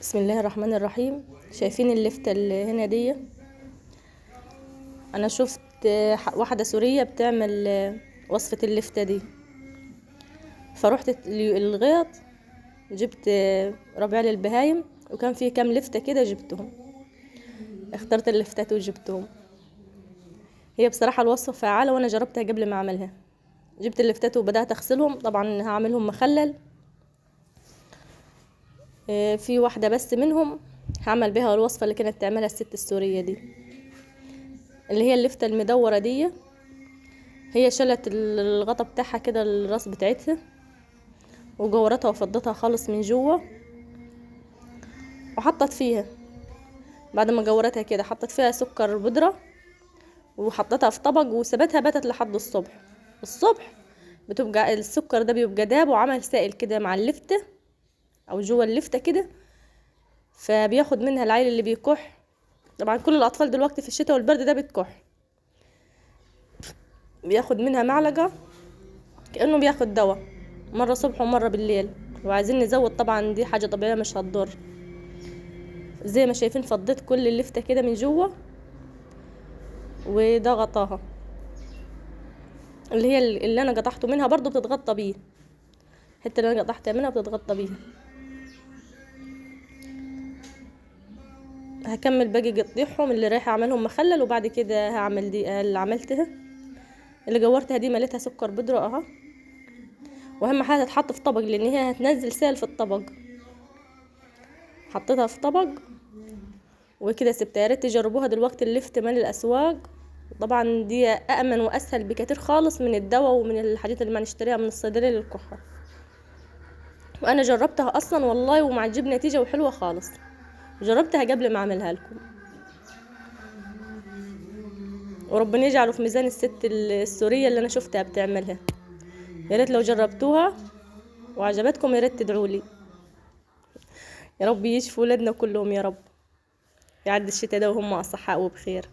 بسم الله الرحمن الرحيم. شايفين اللفتة اللي هنا دي؟ انا شفت واحدة سورية بتعمل وصفة اللفتة دي، فروحت الغيط جبت ربع للبهايم، وكان فيه كام لفتة كده جبتهم، اخترت اللفتات وجبتهم. هي بصراحة الوصفة فعالة وانا جربتها قبل ما اعملها. جبت اللفتات وبدأت اغسلهم، طبعا هعملهم مخلل. في واحدة بس منهم هعمل بها الوصفة اللي كانت تعملها الست السورية دي، اللي هي اللفتة المدورة دي. هي شلت الغطا بتاعها كده، الراس بتاعتها، وجورتها وفضتها خالص من جوه، وحطت فيها بعد ما جورتها كده حطت فيها سكر بودرة، وحطتها في طبق وسبتها باتت لحد الصبح بتبقى السكر ده بيبقى داب وعمل سائل كده مع اللفتة او جوه اللفتة كده، فبياخد منها العيل اللي بيكح. طبعا كل الاطفال دلوقتي في الشتاء والبرد ده بتكح، بياخد منها معلقة كأنه بياخد دواء، مرة صبح ومرة بالليل. وعايزين نزود، طبعا دي حاجة طبيعية مش هتضر. زي ما شايفين فضيت كل اللفتة كده من جوه، وده غطاها. اللي هي اللي انا قطعته منها برضو بتتغطى بيه، الحته اللي انا قطعتها منها بتتغطى بيها. هكمل باقي قطيعهم اللي رايحه اعملهم مخلل، وبعد كده هعمل دي اللي عملتها، اللي جورتها دي مليتها سكر بودرة اهو. واهم حاجه تتحط في طبق، لان هي هتنزل سائل في الطبق. حطيتها في طبق وكده سبتها. يا ريت تجربوها دلوقتي، اللفت مال الاسواق. طبعا دي امن واسهل بكتير خالص من الدواء ومن الحاجات اللي ما نشتريها من الصيدليه للكحه. وانا جربتها اصلا والله ومعجب نتيجه وحلوه خالص. جربتها قبل ما اعملها لكم، وربنا يجعله في ميزان الست السوريه اللي انا شفتها بتعملها. يا ريت لو جربتوها وعجبتكم يا ريت تدعوا لي. يا رب يشفوا ولادنا كلهم، يا رب يعدي الشتاء ده وهم اصحاء وبخير.